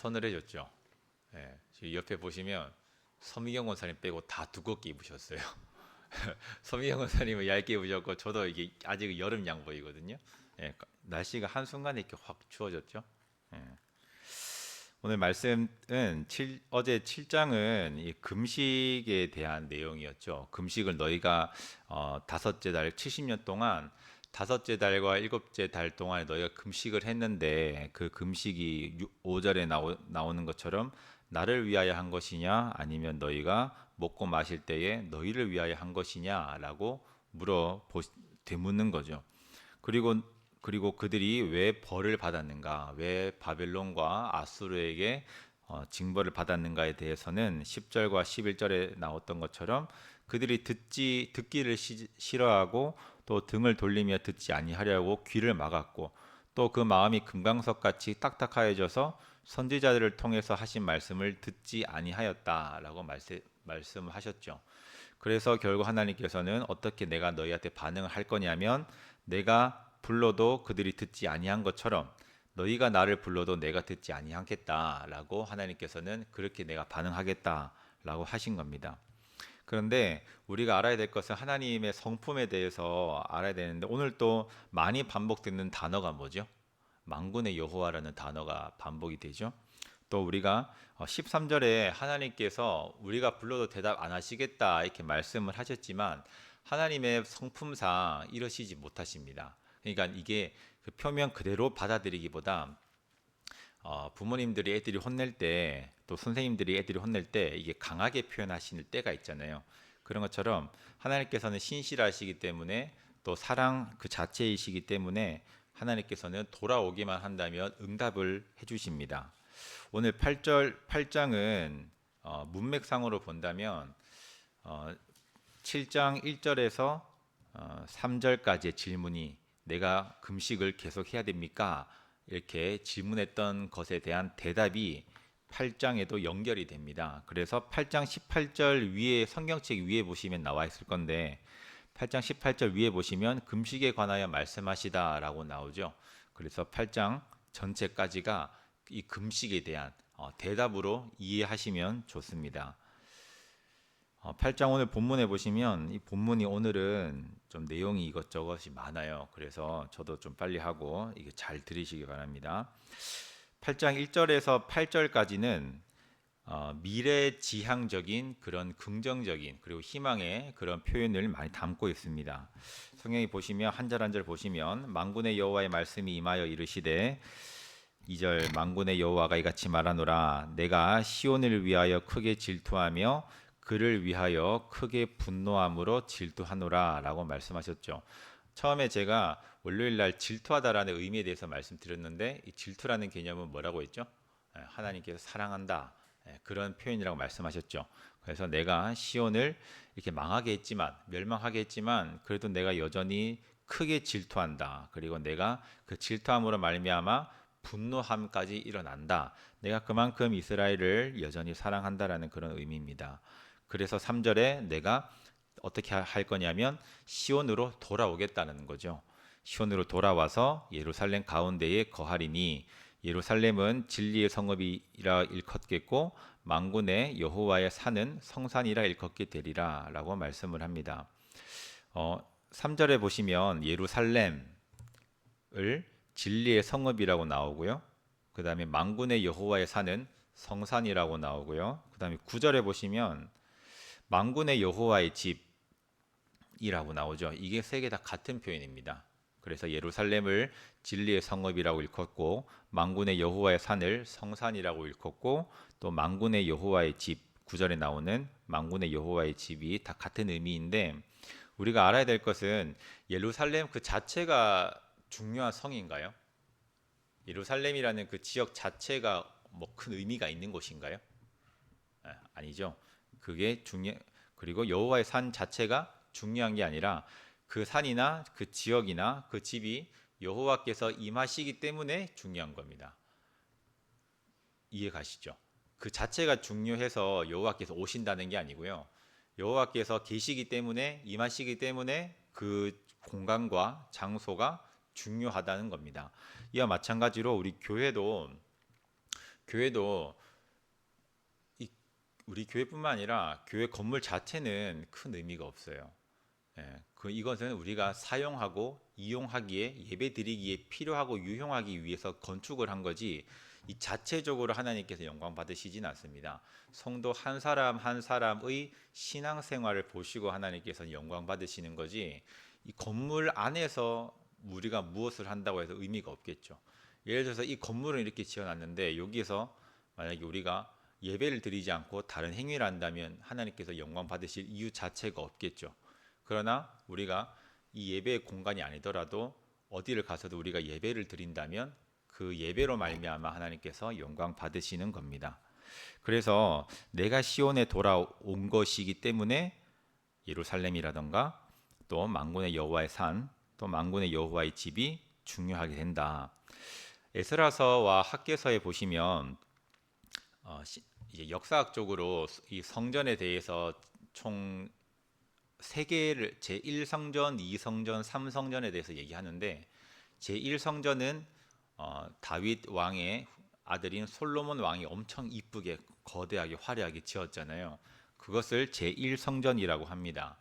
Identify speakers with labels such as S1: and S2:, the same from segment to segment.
S1: 서늘해졌죠. 예, 지금 옆에 보시면 서미경 원사님 빼고 다 두껍게 입으셨어요. 서미경 원사님은 얇게 입으셨고 저도 이게 아직 여름 양복이거든요. 예, 날씨가 한순간에 이렇게 확 추워졌죠. 예. 오늘 말씀은 어제 7장은 이 금식에 대한 내용이었죠. 금식을 너희가 다섯째 달 70년 동안 다섯째 달과 일곱째 달 동안에 너희가 금식을 했는데 그 금식이 5절에 나오는 것처럼 나를 위하여 한 것이냐 아니면 너희가 먹고 마실 때에 너희를 위하여 한 것이냐라고 되묻는 거죠. 그리고 그들이 왜 벌을 받았는가, 왜 바벨론과 아수르에게 징벌을 받았는가에 대해서는 10절과 11절에 나왔던 것처럼 그들이 듣기를 싫어하고 또 등을 돌리며 듣지 아니하려고 귀를 막았고 또 그 마음이 금강석 같이 딱딱하여져서 선지자들을 통해서 하신 말씀을 듣지 아니하였다라고 말씀하셨죠. 그래서 결국 하나님께서는 어떻게 내가 너희한테 반응을 할 거냐면 내가 불러도 그들이 듣지 아니한 것처럼 너희가 나를 불러도 내가 듣지 아니하겠다라고 하나님께서는 그렇게 내가 반응하겠다라고 하신 겁니다. 그런데 우리가 알아야 될 것은 하나님의 성품에 대해서 알아야 되는데 오늘 또 많이 반복되는 단어가 뭐죠? 만군의 여호와라는 단어가 반복이 되죠. 또 우리가 13절에 하나님께서 우리가 불러도 대답 안 하시겠다 이렇게 말씀을 하셨지만 하나님의 성품상 이러시지 못하십니다. 그러니까 이게 그 표면 그대로 받아들이기보다 부모님들이 애들이 혼낼 때 또 선생님들이 애들이 혼낼 때 이게 강하게 표현하시는 때가 있잖아요. 그런 것처럼 하나님께서는 신실하시기 때문에 또 사랑 그 자체이시기 때문에 하나님께서는 돌아오기만 한다면 응답을 해주십니다. 오늘 8장은 문맥상으로 본다면 7장 1절에서 3절까지의 질문이 내가 금식을 계속 해야 됩니까? 이렇게 질문했던 것에 대한 대답이 8장에도 연결이 됩니다. 그래서 8장 18절 위에 성경책 위에 보시면 나와 있을 건데 8장 18절 위에 보시면 금식에 관하여 말씀하시다라고 나오죠. 그래서 8장 전체까지가 이 금식에 대한 대답으로 이해하시면 좋습니다. 8장 오늘 본문에 보시면 이 본문이 오늘은 좀 내용이 이것저것이 많아요. 그래서 저도 좀 빨리 하고 이게 잘 들으시기 바랍니다. 8장 1절에서 8절까지는 미래지향적인 그런 긍정적인 그리고 희망의 그런 표현을 많이 담고 있습니다. 성경이 보시면 한 절 한 절 보시면 만군의 여호와의 말씀이 임하여 이르시되 2절 만군의 여호와가 이같이 말하노라 내가 시온을 위하여 크게 질투하며 그를 위하여 크게 분노함으로 질투하노라 라고 말씀하셨죠. 처음에 제가 월요일 날 질투하다라는 의미에 대해서 말씀드렸는데 이 질투라는 개념은 뭐라고 했죠? 하나님께서 사랑한다 그런 표현이라고 말씀하셨죠. 그래서 내가 시온을 이렇게 망하게 했지만 멸망하게 했지만 그래도 내가 여전히 크게 질투한다. 그리고 내가 그 질투함으로 말미암아 분노함까지 일어난다. 내가 그만큼 이스라엘을 여전히 사랑한다라는 그런 의미입니다. 그래서 3절에 내가 어떻게 할 거냐면 시온으로 돌아오겠다는 거죠. 시온으로 돌아와서 예루살렘 가운데에 거하리니 예루살렘은 진리의 성읍이라 일컫겠고 만군의 여호와의 산은 성산이라 일컫게 되리라 라고 말씀을 합니다. 3절에 보시면 예루살렘을 진리의 성읍이라고 나오고요. 그 다음에 만군의 여호와의 산은 성산이라고 나오고요. 그 다음에 9절에 보시면 만군의 여호와의 집이라고 나오죠. 이게 세 개 다 같은 표현입니다. 그래서 예루살렘을 진리의 성읍이라고 일컫고 만군의 여호와의 산을 성산이라고 일컫고 또 만군의 여호와의 집 9절에 나오는 만군의 여호와의 집이 다 같은 의미인데 우리가 알아야 될 것은 예루살렘 그 자체가 중요한 성인가요? 예루살렘이라는 그 지역 자체가 뭐 큰 의미가 있는 곳인가요? 아니죠. 그리고 여호와의 산 자체가 중요한 게 아니라 그 산이나 그 지역이나 그 집이 여호와께서 임하시기 때문에 중요한 겁니다. 이해 가시죠? 그 자체가 중요해서 여호와께서 오신다는 게 아니고요. 여호와께서 계시기 때문에 임하시기 때문에 그 공간과 장소가 중요하다는 겁니다. 이와 마찬가지로 우리 교회도 교회도 이 우리 교회뿐만 아니라 교회 건물 자체는 큰 의미가 없어요. 예, 이것은 우리가 사용하고 이용하기에 예배드리기에 필요하고 유용하기 위해서 건축을 한 거지 이 자체적으로 하나님께서 영광 받으시진 않습니다. 성도 한 사람 한 사람의 신앙생활을 보시고 하나님께서 영광 받으시는 거지 이 건물 안에서 우리가 무엇을 한다고 해서 의미가 없겠죠. 예를 들어서 이 건물을 이렇게 지어놨는데 여기에서 만약에 우리가 예배를 드리지 않고 다른 행위를 한다면 하나님께서 영광 받으실 이유 자체가 없겠죠. 그러나 우리가 이 예배의 공간이 아니더라도 어디를 가서도 우리가 예배를 드린다면 그 예배로 말미암아 하나님께서 영광 받으시는 겁니다. 그래서 내가 시온에 돌아온 것이기 때문에 예루살렘이라던가 또 만군의 여호와의 산, 또 만군의 여호와의 집이 중요하게 된다. 에스라서와 학개서에 보시면 이제 역사학적으로 이 성전에 대해서 총 세 개를 제1성전, 2성전, 3성전에 대해서 얘기하는데 제1성전은 다윗 왕의 아들인 솔로몬 왕이 엄청 이쁘게 거대하게 화려하게 지었잖아요. 그것을 제1성전이라고 합니다.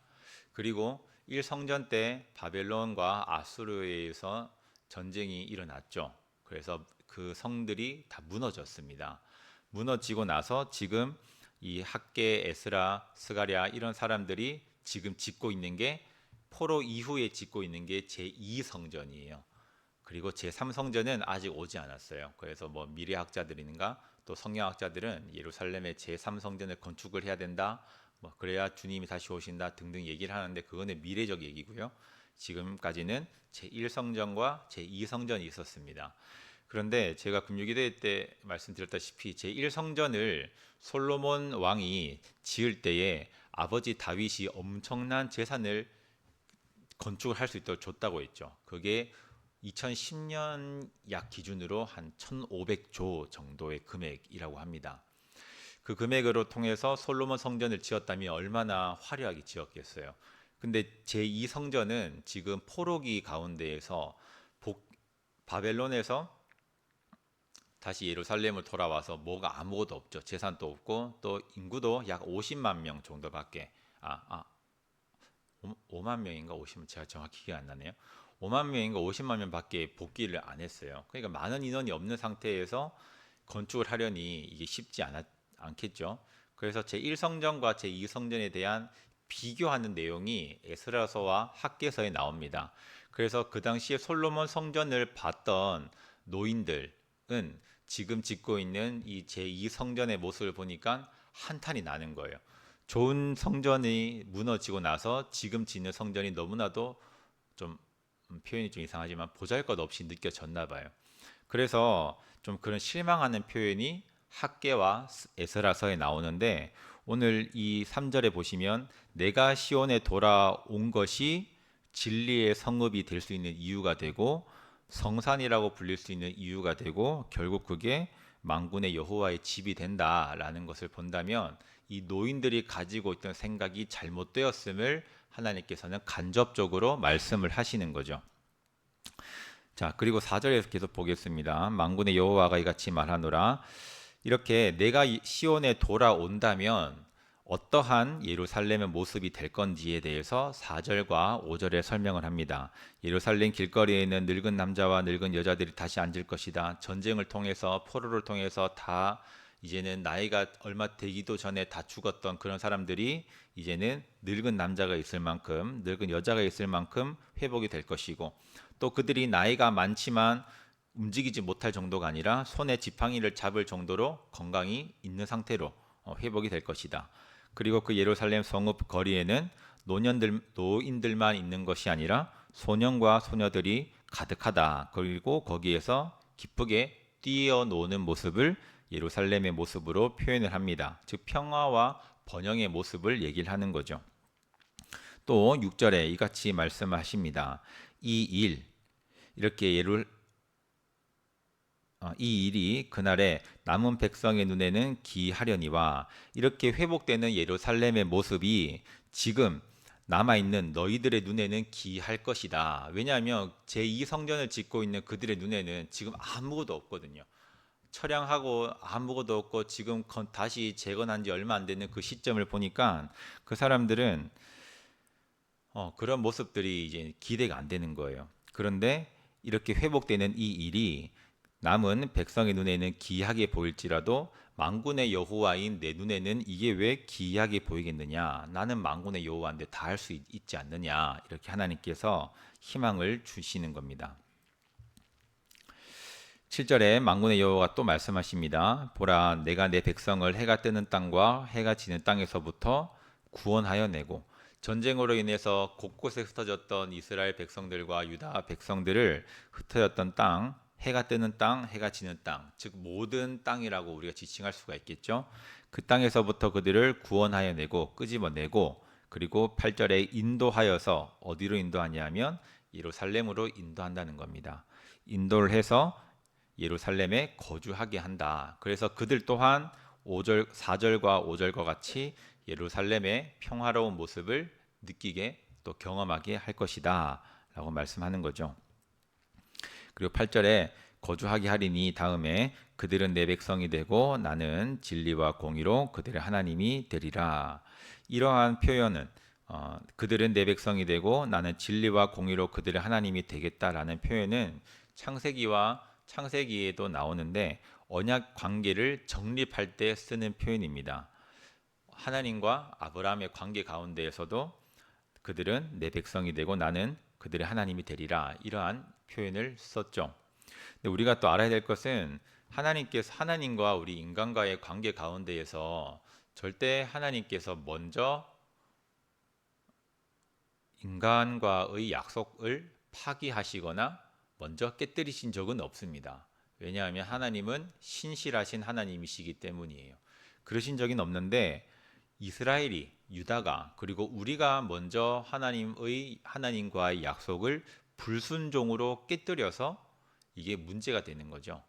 S1: 그리고 1성전 때 바벨론과 아수르에 의해서 전쟁이 일어났죠. 그래서 그 성들이 다 무너졌습니다. 무너지고 나서 지금 이 학개, 에스라, 스가랴 이런 사람들이 지금 짓고 있는 게 포로 이후에 짓고 있는 게 제2성전이에요. 그리고 제3성전은 아직 오지 않았어요. 그래서 뭐 미래학자들인가 또 성경학자들은 예루살렘의 제3성전을 건축을 해야 된다. 뭐 그래야 주님이 다시 오신다 등등 얘기를 하는데 그거는 미래적 얘기고요. 지금까지는 제1성전과 제2성전이 있었습니다. 그런데 제가 금요기도회 때 말씀드렸다시피 제1성전을 솔로몬 왕이 지을 때에 아버지 다윗이 엄청난 재산을 건축을 할 수 있도록 줬다고 했죠. 그게 2010년 약 기준으로 한 1,500조 정도의 금액이라고 합니다. 그 금액으로 통해서 솔로몬 성전을 지었다면 얼마나 화려하게 지었겠어요. 근데 제2성전은 지금 포로기 가운데에서 바벨론에서 다시 예루살렘을 돌아와서 뭐가 아무것도 없죠. 재산도 없고 또 인구도 약 50만 명 정도밖에 5만 명인가 50만 제가 정확히 기억이 안 나네요. 5만 명인가 50만 명밖에 복귀를 안 했어요. 그러니까 많은 인원이 없는 상태에서 건축을 하려니 이게 쉽지 않겠죠. 그래서 제1성전과 제2성전에 대한 비교하는 내용이 에스라서와 학개서에 나옵니다. 그래서 그 당시에 솔로몬 성전을 봤던 노인들은 지금 짓고 있는 이 제2성전의 모습을 보니까 한탄이 나는 거예요. 좋은 성전이 무너지고 나서 지금 짓는 성전이 너무나도 좀 표현이 좀 이상하지만 보잘것없이 느껴졌나 봐요. 그래서 좀 그런 실망하는 표현이 학개와 에스라서에 나오는데 오늘 이 3절에 보시면 내가 시온에 돌아온 것이 진리의 성읍이 될 수 있는 이유가 되고 성산이라고 불릴 수 있는 이유가 되고 결국 그게 만군의 여호와의 집이 된다라는 것을 본다면 이 노인들이 가지고 있던 생각이 잘못되었음을 하나님께서는 간접적으로 말씀을 하시는 거죠. 자, 그리고 4절에서 계속 보겠습니다. 만군의 여호와가 이같이 말하노라. 이렇게 내가 시온에 돌아온다면 어떠한 예루살렘의 모습이 될 건지에 대해서 4절과 5절에 설명을 합니다. 예루살렘 길거리에는 늙은 남자와 늙은 여자들이 다시 앉을 것이다. 전쟁을 통해서 포로를 통해서 다 이제는 나이가 얼마 되기도 전에 다 죽었던 그런 사람들이 이제는 늙은 남자가 있을 만큼 늙은 여자가 있을 만큼 회복이 될 것이고 또 그들이 나이가 많지만 움직이지 못할 정도가 아니라 손에 지팡이를 잡을 정도로 건강이 있는 상태로 회복이 될 것이다. 그리고 그 예루살렘 성읍 거리에는 노인들만 있는 것이 아니라 소년과 소녀들이 가득하다. 그리고 거기에서 기쁘게 뛰어노는 모습을 예루살렘의 모습으로 표현을 합니다. 즉 평화와 번영의 모습을 얘기를 하는 거죠. 또 6절에 이같이 말씀하십니다. 이렇게 이 일이 그날에 남은 백성의 눈에는 기하려니와 이렇게 회복되는 예루살렘의 모습이 지금 남아있는 너희들의 눈에는 기할 것이다. 왜냐하면 제2성전을 짓고 있는 그들의 눈에는 지금 아무것도 없거든요. 처량하고 아무것도 없고 지금 다시 재건한 지 얼마 안 되는 그 시점을 보니까 그 사람들은 그런 모습들이 이제 기대가 안 되는 거예요. 그런데 이렇게 회복되는 이 일이 남은 백성의 눈에는 기이하게 보일지라도 만군의 여호와인 내 눈에는 이게 왜 기이하게 보이겠느냐? 나는 만군의 여호와인데 다 할 수 있지 않느냐? 이렇게 하나님께서 희망을 주시는 겁니다. 7절에 만군의 여호와가 또 말씀하십니다. 보라, 내가 내 백성을 해가 뜨는 땅과 해가 지는 땅에서부터 구원하여 내고 전쟁으로 인해서 곳곳에 흩어졌던 이스라엘 백성들과 유다 백성들을 흩어졌던 땅, 해가 뜨는 땅, 해가 지는 땅, 즉 모든 땅이라고 우리가 지칭할 수가 있겠죠. 그 땅에서부터 그들을 구원하여 내고 끄집어내고 그리고 8절에 인도하여서 어디로 인도하냐면 예루살렘으로 인도한다는 겁니다. 인도를 해서 예루살렘에 거주하게 한다. 그래서 그들 또한 5절, 4절과 5절과 같이 예루살렘의 평화로운 모습을 느끼게 또 경험하게 할 것이다 라고 말씀하는 거죠. 그리고 8절에 거주하게 하리니 다음에 그들은 내 백성이 되고 나는 진리와 공의로 그들의 하나님이 되리라. 이러한 표현은 그들은 내 백성이 되고 나는 진리와 공의로 그들의 하나님이 되겠다라는 표현은 창세기에도 나오는데 언약 관계를 정립할 때 쓰는 표현입니다. 하나님과 아브라함의 관계 가운데에서도 그들은 내 백성이 되고 나는 그들의 하나님이 되리라 이러한 표현을 썼죠. 근데 우리가 또 알아야 될 것은 하나님과 우리 인간과의 관계 가운데에서 절대 하나님께서 먼저 인간과의 약속을 파기하시거나 먼저 깨뜨리신 적은 없습니다. 왜냐하면 하나님은 신실하신 하나님이시기 때문이에요. 그러신 적은 없는데 이스라엘이 유다가 그리고 우리가 먼저 하나님과의 약속을 불순종으로 깨뜨려서 이게 문제가 되는 거죠.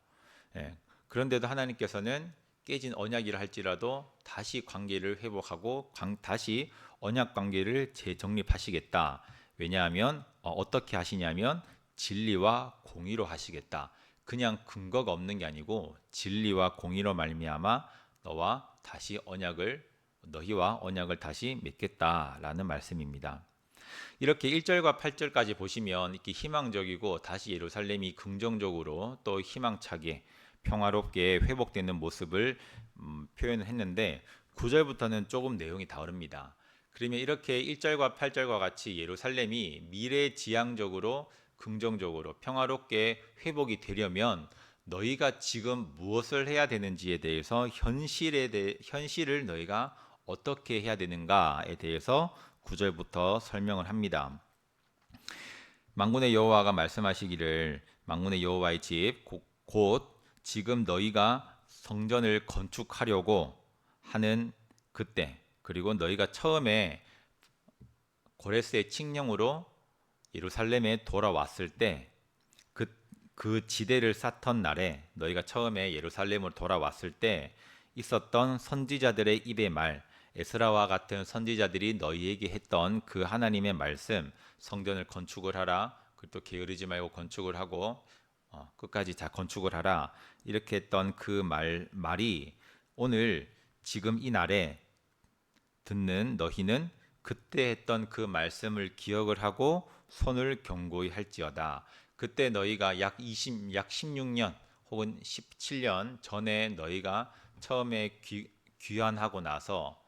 S1: 예. 그런데도 하나님께서는 깨진 언약이라 할지라도 다시 관계를 회복하고 다시 언약 관계를 재정립하시겠다. 왜냐하면 어떻게 하시냐면 진리와 공의로 하시겠다. 그냥 근거가 없는 게 아니고 진리와 공의로 말미암아 너희와 언약을 다시 맺겠다라는 말씀입니다. 이렇게 1절과 8절까지 보시면 이렇게 희망적이고 다시 예루살렘이 긍정적으로 또 희망차게 평화롭게 회복되는 모습을 표현을 했는데 9절부터는 조금 내용이 다릅니다. 그러면 이렇게 1절과 8절과 같이 예루살렘이 미래지향적으로 긍정적으로 평화롭게 회복이 되려면 너희가 지금 무엇을 해야 되는지에 대해서 현실을 너희가 어떻게 해야 되는가에 대해서 9절부터 설명을 합니다. 만군의 여호와가 말씀하시기를 만군의 여호와의 집 곧 지금 너희가 성전을 건축하려고 하는 그때 그리고 너희가 처음에 고레스의 칙령으로 예루살렘에 돌아왔을 때 그 지대를 쌓던 날에 너희가 처음에 예루살렘으로 돌아왔을 때 있었던 선지자들의 입의 말 에스라와 같은 선지자들이 너희에게 했던 그 하나님의 말씀 성전을 건축을 하라 그리고 또 게으르지 말고 건축을 하고 끝까지 다 건축을 하라 이렇게 했던 그 말이 오늘 지금 이 날에 듣는 너희는 그때 했던 그 말씀을 기억을 하고 손을 견고히 할지어다. 그때 너희가 약 16년 혹은 17년 전에 너희가 처음에 귀환하고 나서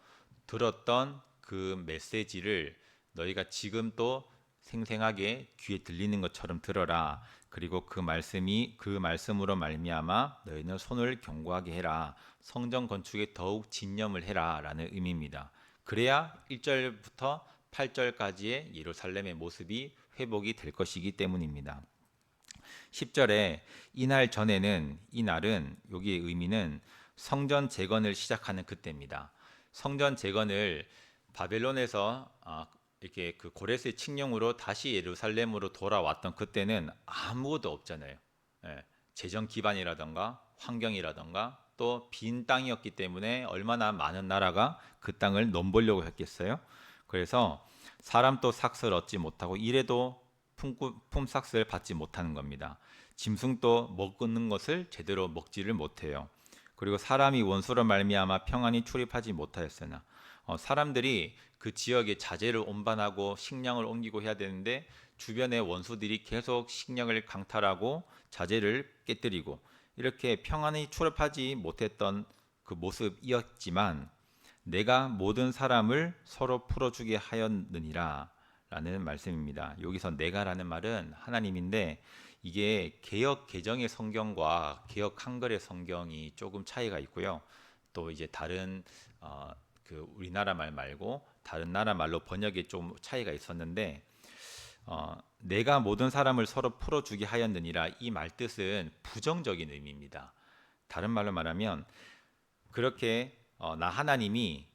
S1: 들었던 그 메시지를 너희가 지금 또 생생하게 귀에 들리는 것처럼 들어라. 그리고 그 말씀으로 말미암아 너희는 손을 견고하게 해라. 성전 건축에 더욱 진념을 해라라는 의미입니다. 그래야 1절부터 8절까지의 예루살렘의 모습이 회복이 될 것이기 때문입니다. 10절에 이 날은 여기의 의미는 성전 재건을 시작하는 그때입니다. 성전 재건을 바벨론에서 이렇게 그 고레스의 칙령으로 다시 예루살렘으로 돌아왔던 그때는 아무것도 없잖아요. 재정 기반이라던가 환경이라던가 또 빈 땅이었기 때문에 얼마나 많은 나라가 그 땅을 넘보려고 했겠어요. 그래서 사람도 삭슬 얻지 못하고 이래도 품삯을 받지 못하는 겁니다. 짐승도 먹는 것을 제대로 먹지를 못해요. 그리고 사람이 원수로 말미암아 평안히 출입하지 못하였으나 사람들이 그 지역에 자재를 운반하고 식량을 옮기고 해야 되는데 주변의 원수들이 계속 식량을 강탈하고 자재를 깨뜨리고 이렇게 평안히 출입하지 못했던 그 모습이었지만 내가 모든 사람을 서로 풀어주게 하였느니라 라는 말씀입니다. 여기서 내가라는 말은 하나님인데 이게 개역 개정의 성경과 개역 한글의 성경이 조금 차이가 있고요. 또 이제 다른 그 우리나라 말 말고 다른 나라 말로 번역에 좀 차이가 있었는데 내가 모든 사람을 서로 풀어주게 하였느니라 이 말 뜻은 부정적인 의미입니다. 다른 말로 말하면 그렇게 나 하나님이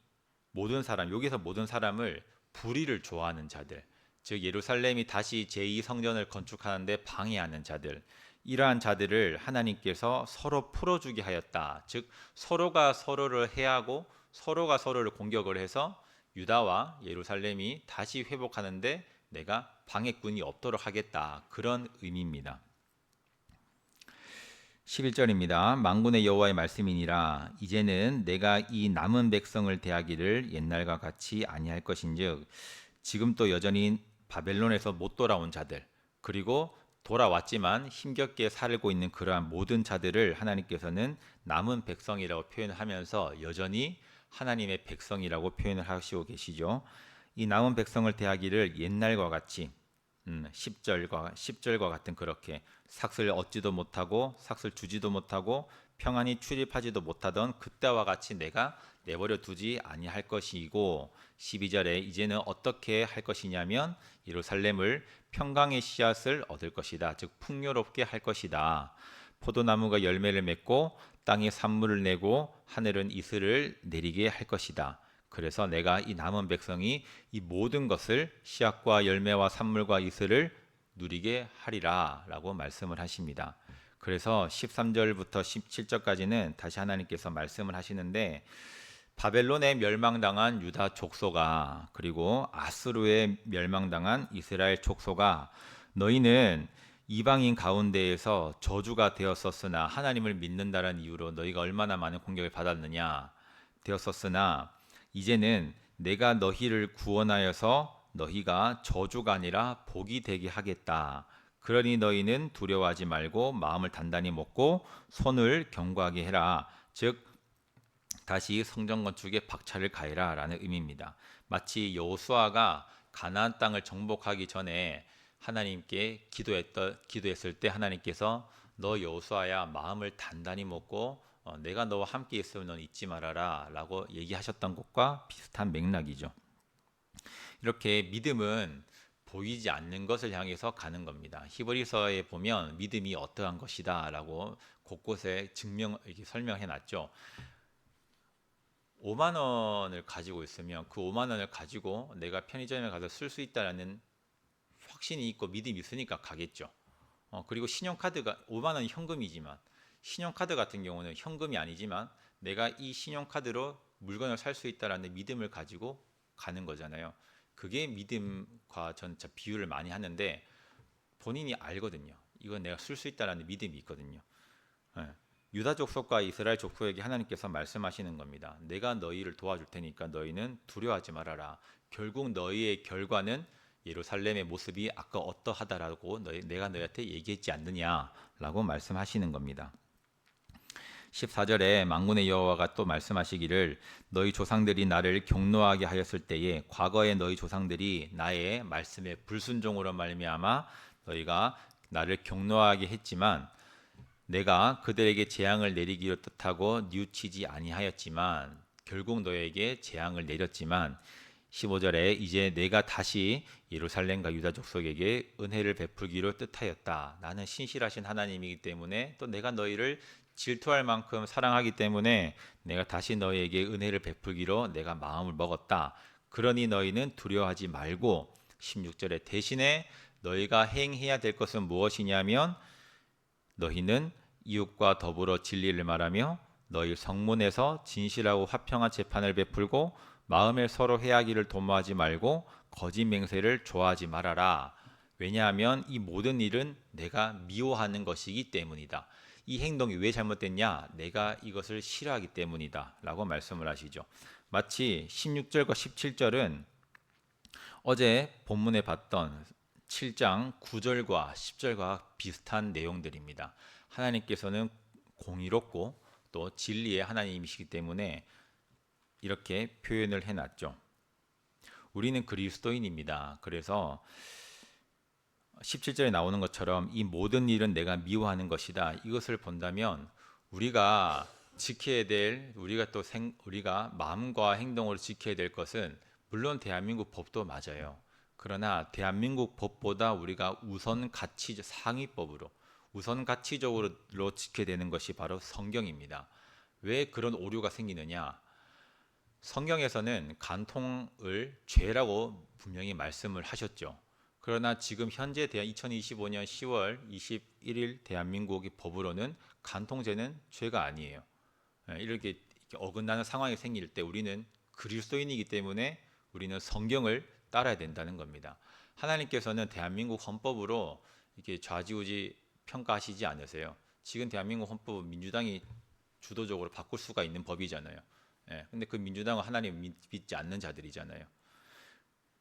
S1: 모든 사람 여기서 모든 사람을 불의를 좋아하는 자들 즉 예루살렘이 다시 제2성전을 건축하는데 방해하는 자들 이러한 자들을 하나님께서 서로 풀어주게 하였다. 즉 서로가 서로를 해하고 서로가 서로를 공격을 해서 유다와 예루살렘이 다시 회복하는데 내가 방해꾼이 없도록 하겠다. 그런 의미입니다. 11절입니다. 만군의 여호와의 말씀이니라 이제는 내가 이 남은 백성을 대하기를 옛날과 같이 아니할 것인즉 지금 또 여전히 바벨론에서 못 돌아온 자들 그리고 돌아왔지만 힘겹게 살고 있는 그러한 모든 자들을 하나님께서는 남은 백성이라고 표현하면서 여전히 하나님의 백성이라고 표현을 하시고 계시죠. 이 남은 백성을 대하기를 옛날과 같이 10절과 같은 그렇게 삭슬 얻지도 못하고 삭슬 주지도 못하고 평안히 출입하지도 못하던 그때와 같이 내가 내버려 두지 아니할 것이고 12절에 이제는 어떻게 할 것이냐면 예루살렘을 평강의 씨앗을 얻을 것이다. 즉 풍요롭게 할 것이다. 포도나무가 열매를 맺고 땅에 산물을 내고 하늘은 이슬을 내리게 할 것이다. 그래서 내가 이 남은 백성이 이 모든 것을 씨앗과 열매와 산물과 이슬을 누리게 하리라 라고 말씀을 하십니다. 그래서 13절부터 17절까지는 다시 하나님께서 말씀을 하시는데 바벨론에 멸망당한 유다 족속아 그리고 아수르에 멸망당한 이스라엘 족속아 너희는 이방인 가운데에서 저주가 되었었으나 하나님을 믿는다는 이유로 너희가 얼마나 많은 공격을 받았느냐 되었었으나 이제는 내가 너희를 구원하여서 너희가 저주가 아니라 복이 되게 하겠다. 그러니 너희는 두려워하지 말고 마음을 단단히 먹고 손을 견고하게 해라. 즉 다시 성전 건축에 박차를 가해라 라는 의미입니다. 마치 여호수아가 가나안 땅을 정복하기 전에 하나님께 기도했을 때 하나님께서 너 여호수아야 마음을 단단히 먹고 내가 너와 함께 있으면 넌 잊지 말아라 라고 얘기하셨던 것과 비슷한 맥락이죠. 이렇게 믿음은 보이지 않는 것을 향해서 가는 겁니다. 히브리서에 보면 믿음이 어떠한 것이다 라고 곳곳에 이렇게 설명해 놨죠. 5만 원을 가지고 있으면 그 5만 원을 가지고 내가 편의점에 가서 쓸 수 있다라는 확신이 있고 믿음이 있으니까 가겠죠. 그리고 신용카드가 5만 원이 현금이지만 신용카드 같은 경우는 현금이 아니지만 내가 이 신용카드로 물건을 살 수 있다라는 믿음을 가지고 가는 거잖아요. 그게 믿음과 전 비유를 많이 하는데 본인이 알거든요. 이건 내가 쓸 수 있다라는 믿음이 있거든요. 유다 족속과 이스라엘 족속에게 하나님께서 말씀하시는 겁니다. 내가 너희를 도와줄 테니까 너희는 두려워하지 말아라. 결국 너희의 결과는 예루살렘의 모습이 아까 어떠하다라고 내가 너희한테 얘기했지 않느냐라고 말씀하시는 겁니다. 14절에 만군의 여호와가 또 말씀하시기를 너희 조상들이 나를 경노하게 하였을 때에 과거에 너희 조상들이 나의 말씀에 불순종으로 말미암아 너희가 나를 경노하게 했지만 내가 그들에게 재앙을 내리기로 뜻하고 뉘우치지 아니하였지만 결국 너에게 재앙을 내렸지만 15절에 이제 내가 다시 예루살렘과 유다 족속에게 은혜를 베풀기로 뜻하였다. 나는 신실하신 하나님이기 때문에 또 내가 너희를 질투할 만큼 사랑하기 때문에 내가 다시 너희에게 은혜를 베풀기로 내가 마음을 먹었다. 그러니 너희는 두려워하지 말고 16절에 대신에 너희가 행해야 될 것은 무엇이냐면 너희는 이웃과 더불어 진리를 말하며 너희 성문에서 진실하고 화평한 재판을 베풀고 마음에 서로 해하기를 도모하지 말고 거짓 맹세를 좋아하지 말아라. 왜냐하면 이 모든 일은 내가 미워하는 것이기 때문이다. 이 행동이 왜 잘못됐냐? 내가 이것을 싫어하기 때문이다 라고 말씀을 하시죠. 마치 16절과 17절은 어제 본문에 봤던 7장 9절과 10절과 비슷한 내용들입니다. 하나님께서는 공의롭고 또 진리의 하나님이시기 때문에 이렇게 표현을 해놨죠. 우리는 그리스도인입니다. 그래서 17절에 나오는 것처럼 이 모든 일은 내가 미워하는 것이다. 이것을 본다면 우리가 지켜야 될, 우리가 마음과 행동으로 지켜야 될 것은 물론 대한민국 법도 맞아요. 그러나 대한민국 법보다 우리가 상위법으로 우선 가치적으로 지켜야 되는 것이 바로 성경입니다. 왜 그런 오류가 생기느냐? 성경에서는 간통을 죄라고 분명히 말씀을 하셨죠. 그러나 지금 현재 2025년 10월 21일 대한민국의 법으로는 간통죄는 죄가 아니에요. 이렇게 어긋나는 상황이 생길 때 우리는 그리스도인이기 때문에 우리는 성경을 따라야 된다는 겁니다. 하나님께서는 대한민국 헌법으로 이렇게 좌지우지 평가하시지 않으세요. 지금 대한민국 헌법은 민주당이 주도적으로 바꿀 수가 있는 법이잖아요. 근데 그 민주당은 하나님 믿지 않는 자들이잖아요.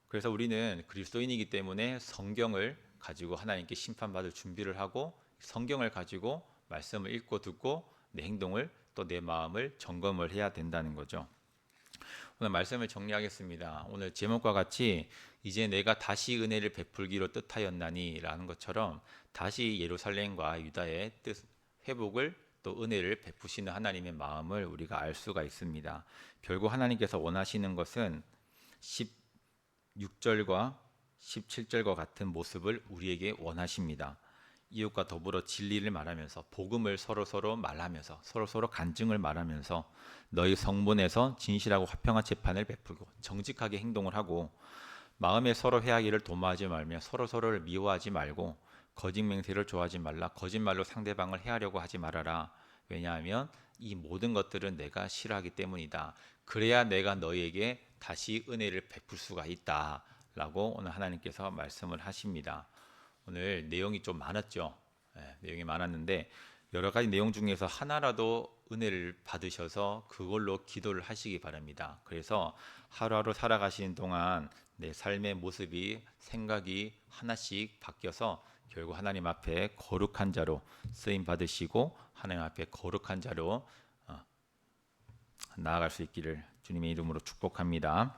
S1: 그래서 우리는 그리스도인이기 때문에 성경을 가지고 하나님께 심판받을 준비를 하고 성경을 가지고 말씀을 읽고 듣고 내 행동을 또 내 마음을 점검을 해야 된다는 거죠. 오늘 말씀을 정리하겠습니다. 오늘 제목과 같이 이제 내가 다시 은혜를 베풀기로 뜻하였나니 라는 것처럼 다시 예루살렘과 유다의 뜻 회복을 또 은혜를 베푸시는 하나님의 마음을 우리가 알 수가 있습니다. 결국 하나님께서 원하시는 것은 16절과 17절과 같은 모습을 우리에게 원하십니다. 이웃과 더불어 진리를 말하면서 복음을 서로 말하면서 서로 간증을 말하면서 너희 성문에서 진실하고 화평한 재판을 베풀고 정직하게 행동을 하고 마음에 서로 해하기를 도모하지 말며 서로를 미워하지 말고 거짓 맹세를 좋아하지 말라. 거짓말로 상대방을 해하려고 하지 말아라. 왜냐하면 이 모든 것들은 내가 싫어하기 때문이다. 그래야 내가 너희에게 다시 은혜를 베풀 수가 있다 라고 오늘 하나님께서 말씀을 하십니다. 오늘 내용이 좀 많았죠. 내용이 많았는데 여러 가지 내용 중에서 하나라도 은혜를 받으셔서 그걸로 기도를 하시기 바랍니다. 그래서 하루하루 살아가시는 동안 내 삶의 모습이 생각이 하나씩 바뀌어서 결국 하나님 앞에 거룩한 자로 쓰임 받으시고 하나님 앞에 거룩한 자로 나아갈 수 있기를 주님의 이름으로 축복합니다.